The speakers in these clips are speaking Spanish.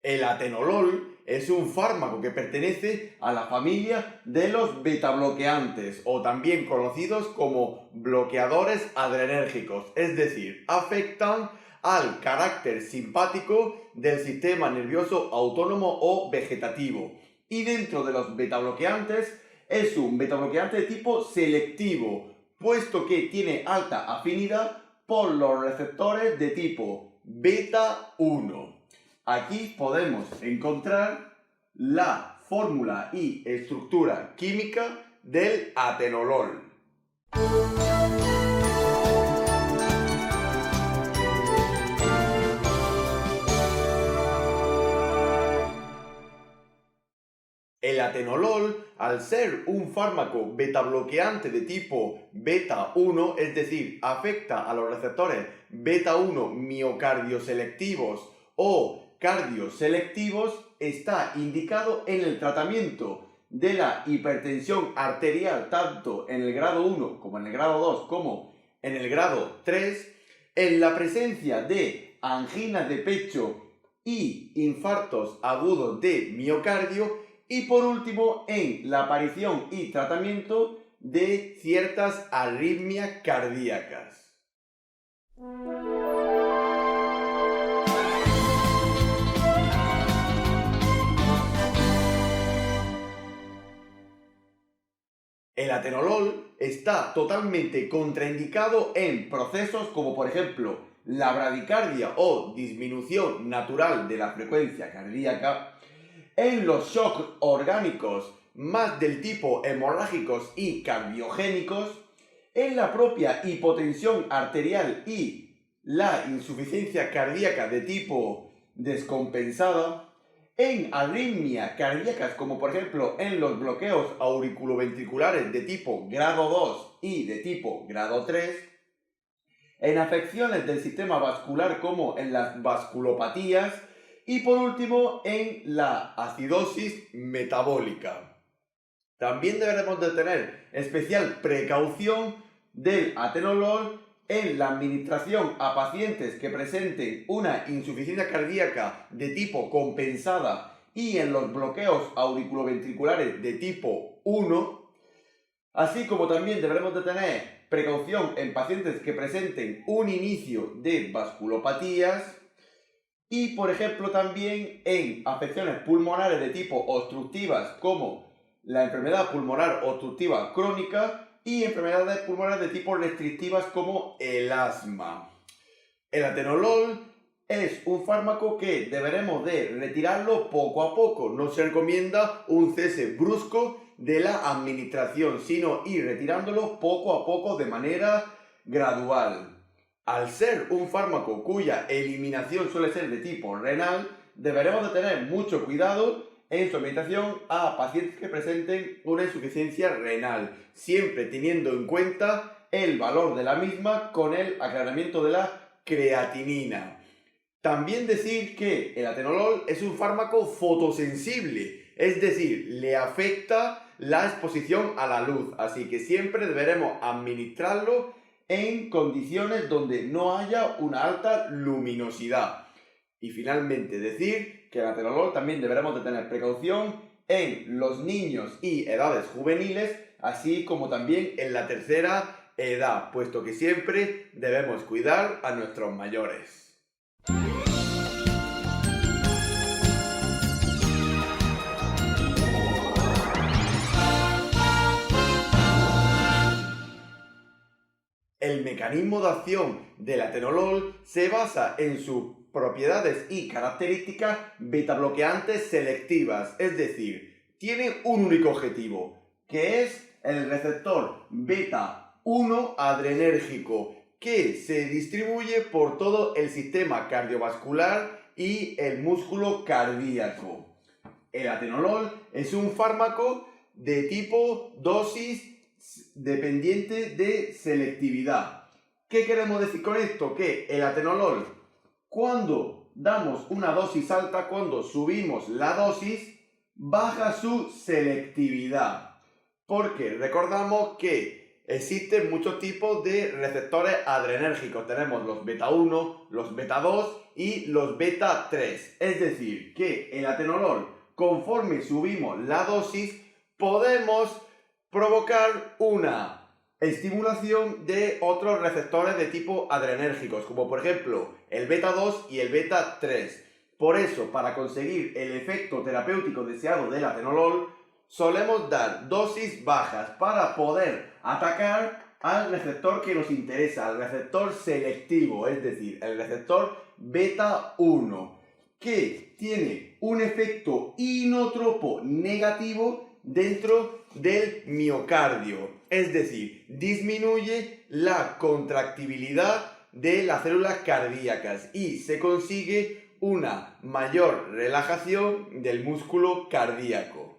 El atenolol es un fármaco que pertenece a la familia de los betabloqueantes o también conocidos como bloqueadores adrenérgicos, es decir, afectan al carácter simpático del sistema nervioso autónomo o vegetativo. Y dentro de los betabloqueantes es un betabloqueante de tipo selectivo, puesto que tiene alta afinidad por los receptores de tipo beta 1. Aquí podemos encontrar la fórmula y estructura química del atenolol. El atenolol, al ser un fármaco betabloqueante de tipo beta 1, es decir, afecta a los receptores beta 1 miocardioselectivos o cardioselectivos, está indicado en el tratamiento de la hipertensión arterial tanto en el grado 1 como en el grado 2 como en el grado 3, en la presencia de anginas de pecho y infartos agudos de miocardio y por último en la aparición y tratamiento de ciertas arritmias cardíacas. El atenolol está totalmente contraindicado en procesos como por ejemplo la bradicardia o disminución natural de la frecuencia cardíaca, en los shocks orgánicos más del tipo hemorrágicos y cardiogénicos, en la propia hipotensión arterial y la insuficiencia cardíaca de tipo descompensada, en arritmias cardíacas como por ejemplo en los bloqueos auriculoventriculares de tipo grado 2 y de tipo grado 3, en afecciones del sistema vascular como en las vasculopatías y por último en la acidosis metabólica. También deberemos de tener especial precaución del atenolol en la administración a pacientes que presenten una insuficiencia cardíaca de tipo compensada y en los bloqueos auriculoventriculares de tipo 1, así como también deberemos de tener precaución en pacientes que presenten un inicio de vasculopatías y, por ejemplo, también en afecciones pulmonares de tipo obstructivas como la enfermedad pulmonar obstructiva crónica y enfermedades pulmonares de tipo restrictivas como el asma. El atenolol es un fármaco que deberemos de retirarlo poco a poco. No se recomienda un cese brusco de la administración, sino ir retirándolo poco a poco de manera gradual. Al ser un fármaco cuya eliminación suele ser de tipo renal, deberemos de tener mucho cuidado en su administración a pacientes que presenten una insuficiencia renal, siempre teniendo en cuenta el valor de la misma con el aclaramiento de la creatinina. También decir que el atenolol es un fármaco fotosensible, es decir, le afecta la exposición a la luz, así que siempre deberemos administrarlo en condiciones donde no haya una alta luminosidad. Y finalmente decir que el atenolol también deberemos de tener precaución en los niños y edades juveniles, así como también en la tercera edad, puesto que siempre debemos cuidar a nuestros mayores. El mecanismo de acción del atenolol se basa en sus propiedades y características betabloqueantes selectivas, es decir, tiene un único objetivo, que es el receptor beta 1 adrenérgico, que se distribuye por todo el sistema cardiovascular y el músculo cardíaco. El atenolol es un fármaco de tipo dosis dependiente de selectividad. ¿Qué queremos decir con esto? Que el atenolol, cuando damos una dosis alta, cuando subimos la dosis, baja su selectividad. Porque recordamos que existen muchos tipos de receptores adrenérgicos. Tenemos los beta 1, los beta 2 y los beta 3. Es decir, que el atenolol, conforme subimos la dosis, podemos provocar una estimulación de otros receptores de tipo adrenérgicos, como por ejemplo el beta 2 y el beta 3. Por eso, para conseguir el efecto terapéutico deseado del atenolol, solemos dar dosis bajas para poder atacar al receptor que nos interesa, al receptor selectivo, es decir, el receptor beta 1, que tiene un efecto inotropo negativo dentro del miocardio, es decir, disminuye la contractibilidad de las células cardíacas y se consigue una mayor relajación del músculo cardíaco.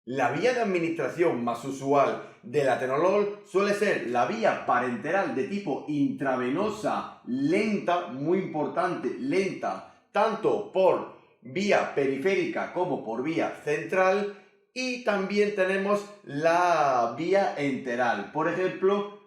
La vía de administración más usual del atenolol suele ser la vía parenteral de tipo intravenosa lenta, muy importante, lenta, tanto por vía periférica como por vía central, y también tenemos la vía enteral, por ejemplo,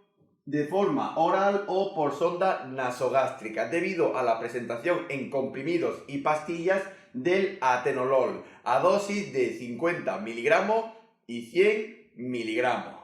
de forma oral o por sonda nasogástrica, debido a la presentación en comprimidos y pastillas del atenolol a dosis de 50 miligramos y 100 miligramos.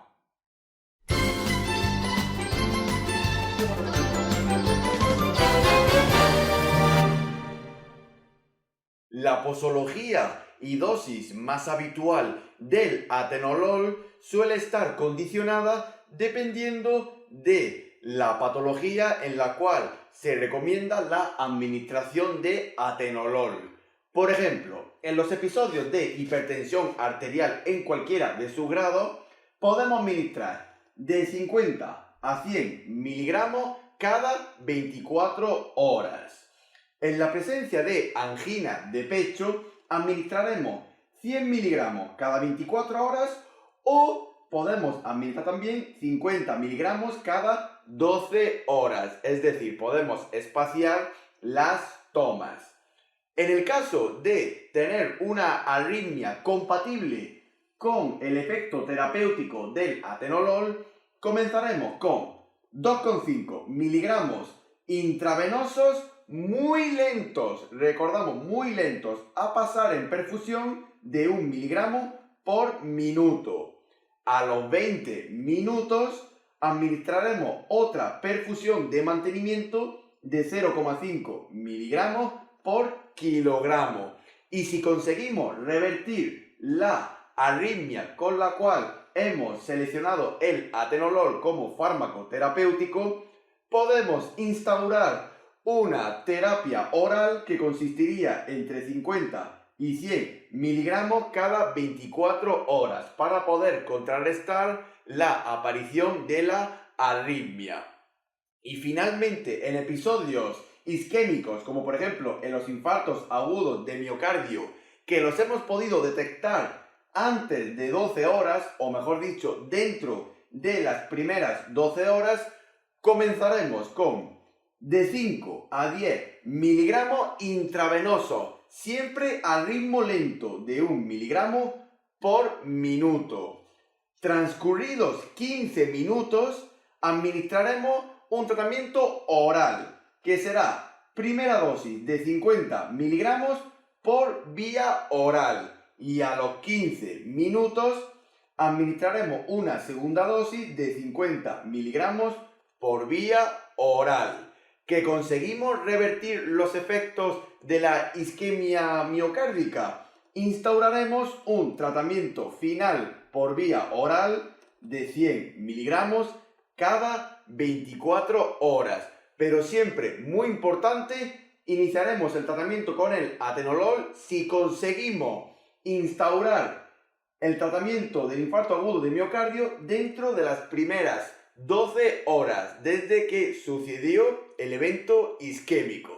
La posología y dosis más habitual del atenolol suele estar condicionada dependiendo de la patología en la cual se recomienda la administración de atenolol. Por ejemplo, en los episodios de hipertensión arterial en cualquiera de sus grados, podemos administrar de 50 a 100 miligramos cada 24 horas. En la presencia de angina de pecho, administraremos 100 miligramos cada 24 horas o podemos administrar también 50 miligramos cada 12 horas. Es decir, podemos espaciar las tomas. En el caso de tener una arritmia compatible con el efecto terapéutico del atenolol, comenzaremos con 2,5 miligramos intravenosos muy lentos, recordamos, muy lentos, a pasar en perfusión de 1 miligramo por minuto. A los 20 minutos administraremos otra perfusión de mantenimiento de 0,5 miligramos por kilogramo. Y si conseguimos revertir la arritmia con la cual hemos seleccionado el atenolol como fármaco terapéutico, podemos instaurar una terapia oral que consistiría entre 50 y 100 miligramos cada 24 horas para poder contrarrestar la aparición de la arritmia. Y finalmente, en episodios isquémicos, como por ejemplo en los infartos agudos de miocardio, que los hemos podido detectar antes de 12 horas, o mejor dicho, dentro de las primeras 12 horas, comenzaremos con de 5 a 10 miligramos intravenosos, siempre al ritmo lento de 1 miligramo por minuto. Transcurridos 15 minutos, administraremos un tratamiento oral, que será primera dosis de 50 miligramos por vía oral, y a los 15 minutos administraremos una segunda dosis de 50 miligramos por vía oral, que conseguimos revertir los efectos de la isquemia miocárdica. Instauraremos un tratamiento final por vía oral de 100 miligramos cada 24 horas. Pero siempre, muy importante, iniciaremos el tratamiento con el atenolol si conseguimos instaurar el tratamiento del infarto agudo de miocardio dentro de las primeras 12 horas desde que sucedió el evento isquémico.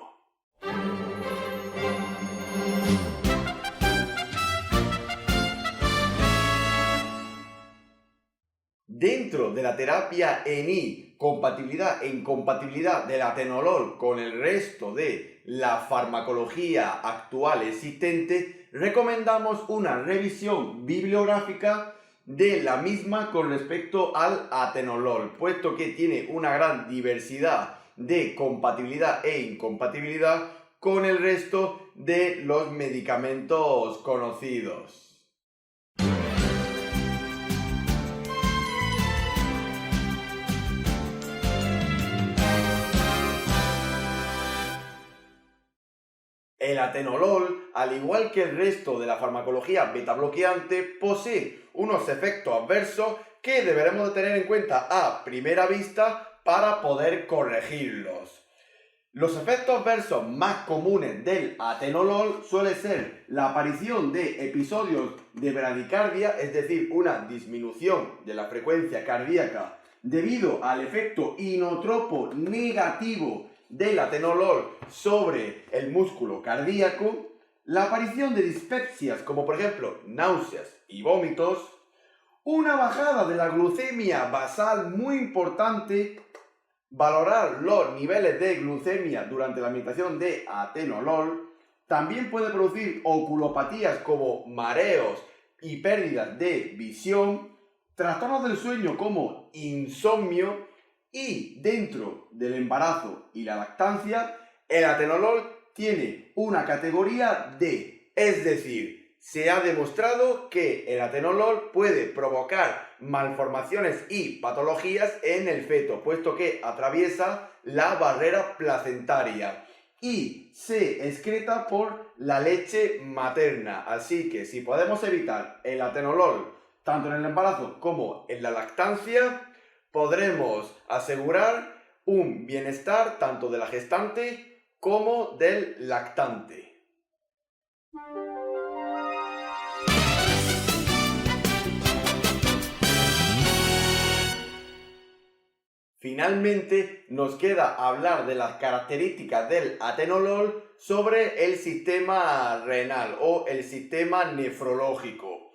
Dentro de la terapia ENI compatibilidad e incompatibilidad del atenolol con el resto de la farmacología actual existente, recomendamos una revisión bibliográfica de la misma con respecto al atenolol, puesto que tiene una gran diversidad de compatibilidad e incompatibilidad con el resto de los medicamentos conocidos. El atenolol, al igual que el resto de la farmacología betabloqueante, posee unos efectos adversos que deberemos de tener en cuenta a primera vista para poder corregirlos. Los efectos adversos más comunes del atenolol suele ser la aparición de episodios de bradicardia, es decir, una disminución de la frecuencia cardíaca debido al efecto inotropo negativo del atenolol sobre el músculo cardíaco, la aparición de dispepsias como por ejemplo náuseas y vómitos, una bajada de la glucemia basal muy importante. Valorar los niveles de glucemia durante la administración de atenolol también puede producir oculopatías como mareos y pérdidas de visión, trastornos del sueño como insomnio y dentro del embarazo y la lactancia, el atenolol tiene una categoría D, es decir, se ha demostrado que el atenolol puede provocar malformaciones y patologías en el feto, puesto que atraviesa la barrera placentaria y se excreta por la leche materna. Así que si podemos evitar el atenolol tanto en el embarazo como en la lactancia, podremos asegurar un bienestar tanto de la gestante como del lactante. Finalmente, nos queda hablar de las características del atenolol sobre el sistema renal o el sistema nefrológico.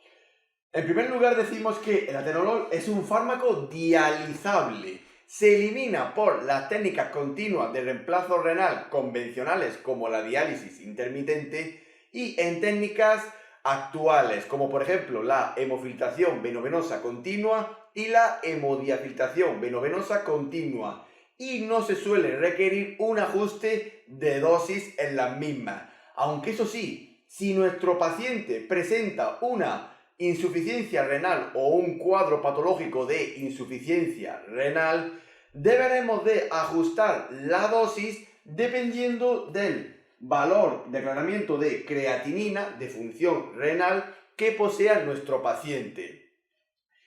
En primer lugar, decimos que el atenolol es un fármaco dializable. Se elimina por las técnicas continuas de reemplazo renal convencionales como la diálisis intermitente y en técnicas actuales como por ejemplo la hemofiltración venovenosa continua y la hemodiafiltración venovenosa continua, y no se suele requerir un ajuste de dosis en las mismas. Aunque eso sí, si nuestro paciente presenta una insuficiencia renal o un cuadro patológico de insuficiencia renal, deberemos de ajustar la dosis dependiendo del valor de aclaramiento de creatinina de función renal que posea nuestro paciente.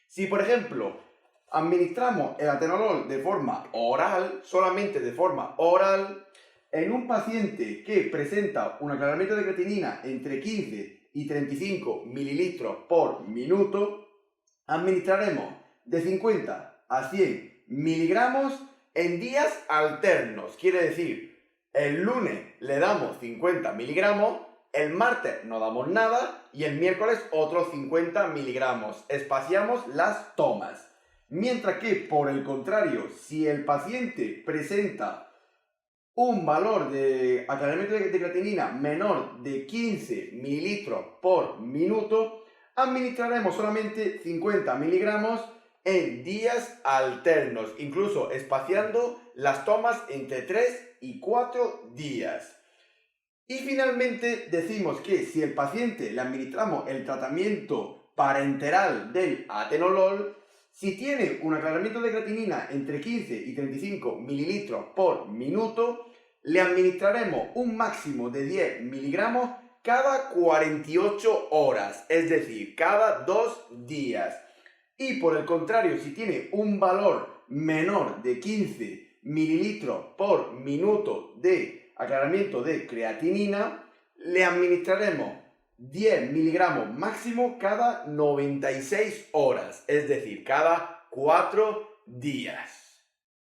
Si, por ejemplo, administramos el atenolol de forma oral, solamente de forma oral, en un paciente que presenta un aclaramiento de creatinina entre 15 y 35 mililitros por minuto, administraremos de 50 a 100 miligramos en días alternos. Quiere decir, el lunes le damos 50 miligramos, el martes no damos nada y el miércoles otros 50 miligramos. Espaciamos las tomas. Mientras que, por el contrario, si el paciente presenta un valor de aclaramiento de creatinina menor de 15 mililitros por minuto, administraremos solamente 50 miligramos en días alternos, incluso espaciando las tomas entre 3 y 4 días. Y finalmente decimos que si el paciente le administramos el tratamiento parenteral del atenolol, si tiene un aclaramiento de creatinina entre 15 y 35 mililitros por minuto, le administraremos un máximo de 10 miligramos cada 48 horas, es decir, cada 2 días. Y por el contrario, si tiene un valor menor de 15 mililitros por minuto de aclaramiento de creatinina, le administraremos 10 miligramos máximo cada 96 horas, es decir, cada 4 días.